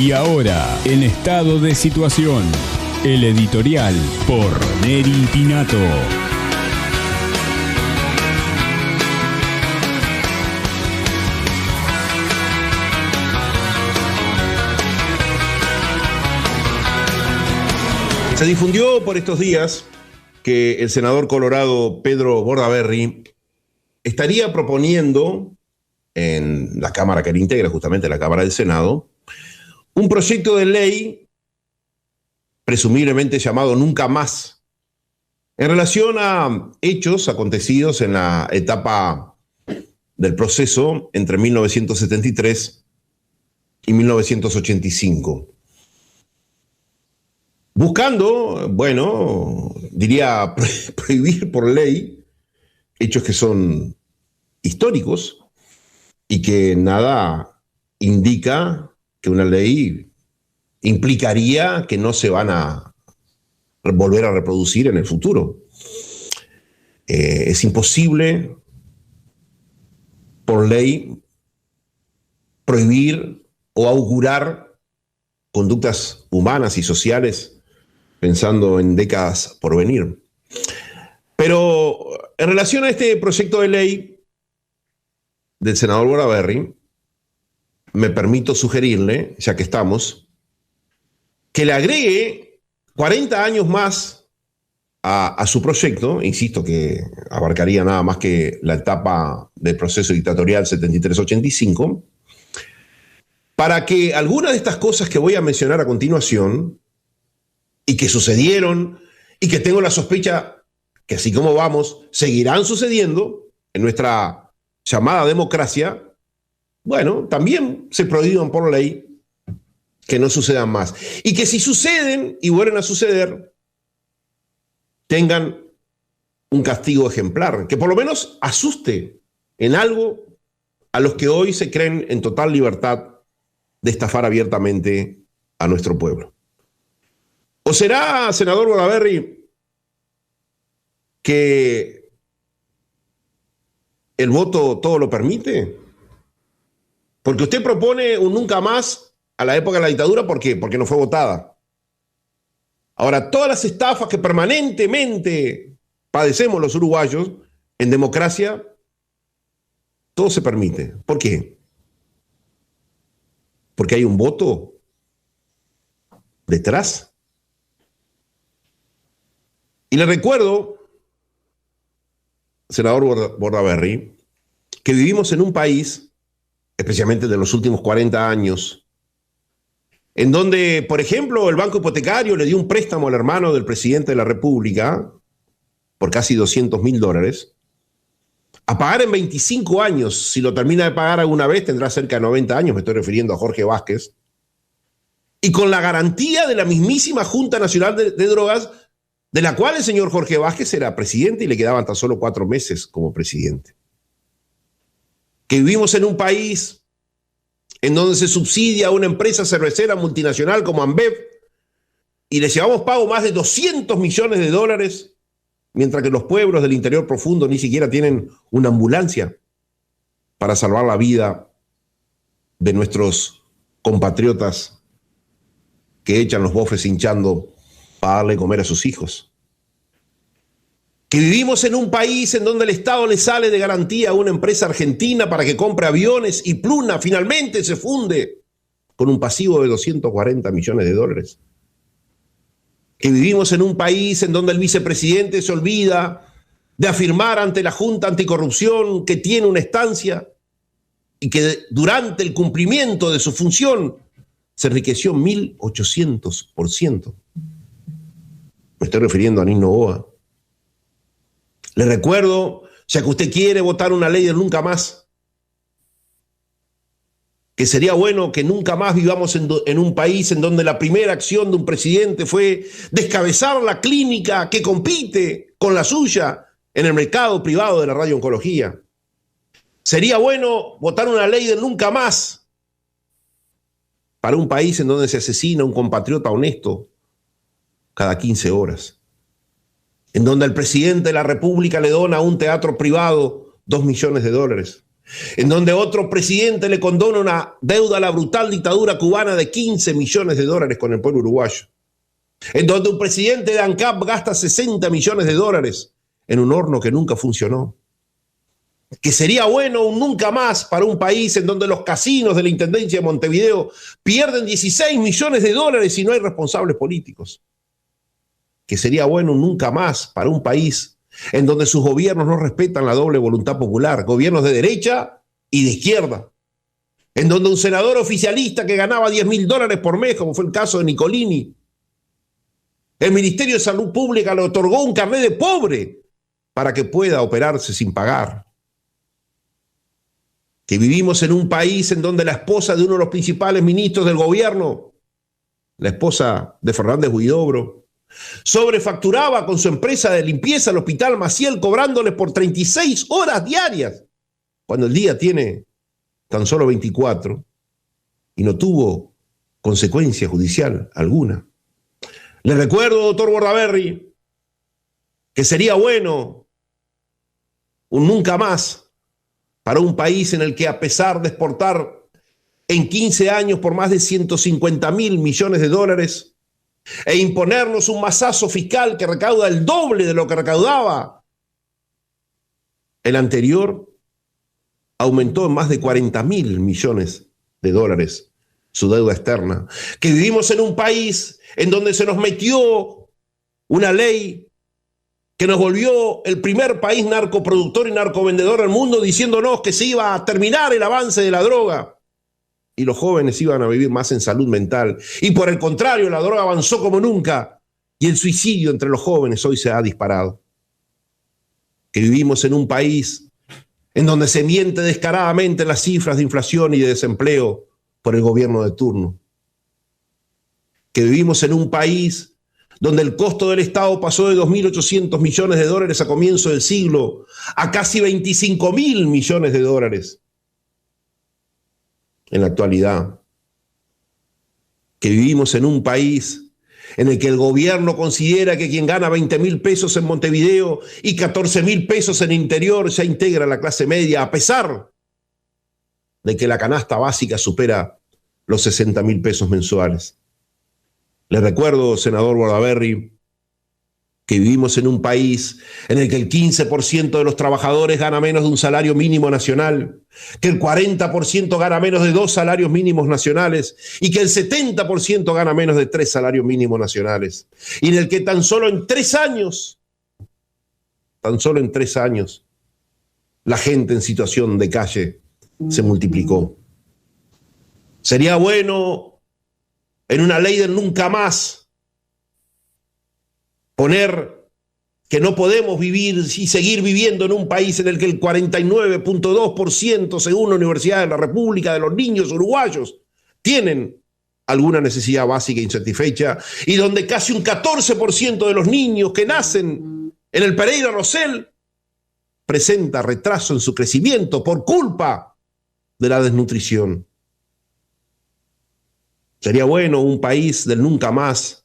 Y ahora, en estado de situación, el editorial por Neri Pinato. Se difundió por estos días que el senador colorado Pedro Bordaberry estaría proponiendo en la Cámara que él integra, justamente la Cámara del Senado, un proyecto de ley presumiblemente llamado Nunca Más, en relación a hechos acontecidos en la etapa del proceso entre 1973 y 1985. Buscando, diría prohibir por ley hechos que son históricos y que nada indica que una ley implicaría que no se van a volver a reproducir en el futuro. Es imposible por ley prohibir o augurar conductas humanas y sociales pensando en décadas por venir. Pero en relación a este proyecto de ley del senador Bordaberry, me permito sugerirle, ya que estamos, que le agregue 40 años más a su proyecto, insisto que abarcaría nada más que la etapa del proceso dictatorial 73-85, para que algunas de estas cosas que voy a mencionar a continuación y que sucedieron y que tengo la sospecha que así como vamos, seguirán sucediendo en nuestra llamada democracia, también se prohíban por ley que no sucedan más. Y que si suceden y vuelven a suceder, tengan un castigo ejemplar, que por lo menos asuste en algo a los que hoy se creen en total libertad de estafar abiertamente a nuestro pueblo. ¿O será, senador Bordaberry, que el voto todo lo permite? Porque usted propone un nunca más a la época de la dictadura, ¿por qué? Porque no fue votada. Ahora, todas las estafas que permanentemente padecemos los uruguayos en democracia, todo se permite. ¿Por qué? Porque hay un voto detrás. Y le recuerdo, senador Bordaberry, que vivimos en un país, especialmente de los últimos 40 años, en donde, por ejemplo, el Banco Hipotecario le dio un préstamo al hermano del presidente de la República por casi $200.000, a pagar en 25 años. Si lo termina de pagar alguna vez, tendrá cerca de 90 años, me estoy refiriendo a Jorge Vázquez, y con la garantía de la mismísima Junta Nacional de Drogas, de la cual el señor Jorge Vázquez era presidente y le quedaban tan solo 4 meses como presidente. Que vivimos en un país en donde se subsidia a una empresa cervecera multinacional como Ambev y le llevamos pago más de $200 millones, mientras que los pueblos del interior profundo ni siquiera tienen una ambulancia para salvar la vida de nuestros compatriotas que echan los bofes hinchando para darle de comer a sus hijos. Que vivimos en un país en donde el Estado le sale de garantía a una empresa argentina para que compre aviones y Pluna finalmente se funde con un pasivo de $240 millones. Que vivimos en un país en donde el vicepresidente se olvida de afirmar ante la Junta Anticorrupción que tiene una estancia y que durante el cumplimiento de su función se enriqueció 1.800%. Me estoy refiriendo a Nino Noboa. Le recuerdo, ya que usted quiere votar una ley del nunca más, que sería bueno que nunca más vivamos en un país en donde la primera acción de un presidente fue descabezar la clínica que compite con la suya en el mercado privado de la radiooncología. Sería bueno votar una ley del nunca más para un país en donde se asesina a un compatriota honesto cada 15 horas, en donde el presidente de la República le dona a un teatro privado $2 millones, en donde otro presidente le condona una deuda a la brutal dictadura cubana de 15 millones de dólares con el pueblo uruguayo, en donde un presidente de ANCAP gasta 60 millones de dólares en un horno que nunca funcionó, que sería bueno un nunca más para un país en donde los casinos de la Intendencia de Montevideo pierden 16 millones de dólares y no hay responsables políticos, que sería bueno un nunca más para un país en donde sus gobiernos no respetan la doble voluntad popular, gobiernos de derecha y de izquierda, en donde un senador oficialista que ganaba 10.000 dólares por mes, como fue el caso de Nicolini, el Ministerio de Salud Pública le otorgó un carnet de pobre para que pueda operarse sin pagar. Que vivimos en un país en donde la esposa de uno de los principales ministros del gobierno, la esposa de Fernández Huidobro, sobrefacturaba con su empresa de limpieza al Hospital Maciel, cobrándoles por 36 horas diarias, cuando el día tiene tan solo 24 y no tuvo consecuencia judicial alguna. Le recuerdo, doctor Bordaberry, que sería bueno un nunca más para un país en el que, a pesar de exportar en 15 años por más de 150.000 millones de dólares e imponernos un masazo fiscal que recauda el doble de lo que recaudaba el anterior, aumentó en más de 40.000 millones de dólares su deuda externa. Que vivimos en un país en donde se nos metió una ley que nos volvió el primer país narcoproductor y narcovendedor del mundo, diciéndonos que se iba a terminar el avance de la droga y los jóvenes iban a vivir más en salud mental. Y por el contrario, la droga avanzó como nunca y el suicidio entre los jóvenes hoy se ha disparado. Que vivimos en un país en donde se miente descaradamente las cifras de inflación y de desempleo por el gobierno de turno. Que vivimos en un país donde el costo del Estado pasó de 2.800 millones de dólares a comienzo del siglo a casi 25.000 millones de dólares en la actualidad. Que vivimos en un país en el que el gobierno considera que quien gana 20.000 pesos en Montevideo y 14.000 pesos en el interior ya integra la clase media, a pesar de que la canasta básica supera los 60.000 pesos mensuales. Le recuerdo, senador Bordaberry, que vivimos en un país en el que el 15% de los trabajadores gana menos de un salario mínimo nacional, que el 40% gana menos de 2 salarios mínimos nacionales y que el 70% gana menos de 3 salarios mínimos nacionales. Y en el que tan solo en 3 años, la gente en situación de calle se multiplicó. Sería bueno en una ley del nunca más poner que no podemos vivir y seguir viviendo en un país en el que el 49.2%, según la Universidad de la República, de los niños uruguayos tienen alguna necesidad básica insatisfecha y donde casi un 14% de los niños que nacen en el Pereira Rosell presenta retraso en su crecimiento por culpa de la desnutrición. Sería bueno un país del nunca más,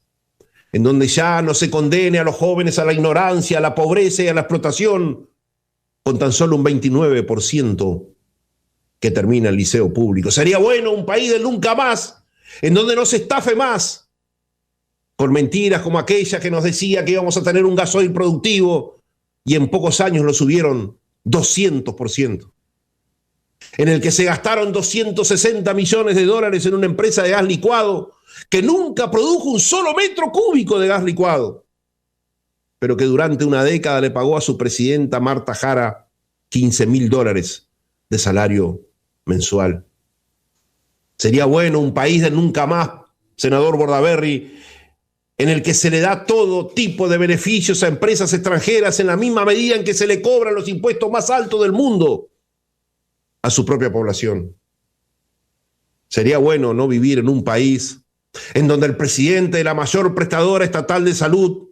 en donde ya no se condene a los jóvenes a la ignorancia, a la pobreza y a la explotación, con tan solo un 29% que termina el liceo público. Sería bueno un país del nunca más, en donde no se estafe más por mentiras como aquella que nos decía que íbamos a tener un gasoil productivo y en pocos años lo subieron 200%. En el que se gastaron 260 millones de dólares en una empresa de gas licuado que nunca produjo un solo metro cúbico de gas licuado, pero que durante una década le pagó a su presidenta Marta Jara 15.000 dólares de salario mensual. Sería bueno un país de nunca más, senador Bordaberry, en el que se le da todo tipo de beneficios a empresas extranjeras en la misma medida en que se le cobran los impuestos más altos del mundo a su propia población. Sería bueno no vivir en un país en donde el presidente de la mayor prestadora estatal de salud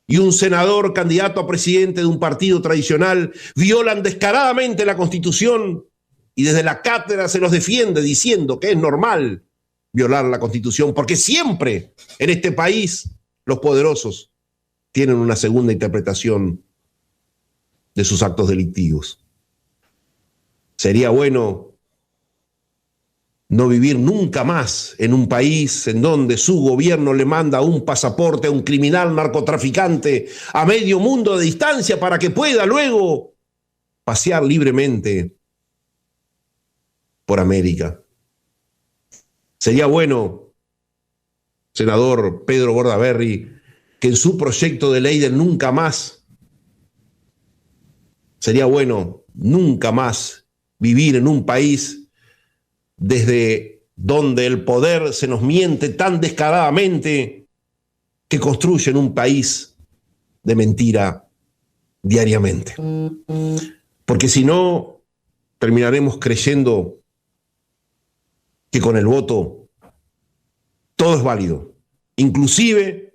y un senador candidato a presidente de un partido tradicional violan descaradamente la Constitución y desde la cátedra se los defiende diciendo que es normal violar la Constitución, porque siempre en este país los poderosos tienen una segunda interpretación de sus actos delictivos. Sería bueno no vivir nunca más en un país en donde su gobierno le manda un pasaporte a un criminal narcotraficante a medio mundo de distancia para que pueda luego pasear libremente por América. Sería bueno, senador Pedro Bordaberry, que en su proyecto de ley del nunca más, sería bueno nunca más vivir en un país desde donde el poder se nos miente tan descaradamente que construyen un país de mentira diariamente. Porque si no, terminaremos creyendo que con el voto todo es válido, inclusive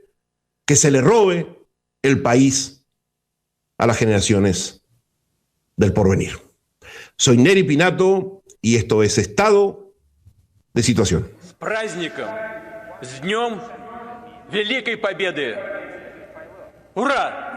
que se le robe el país a las generaciones del porvenir. Soy Neri Pinato y esto es Estado de Situación. С праздником, с Днем Великой Победы! Ура!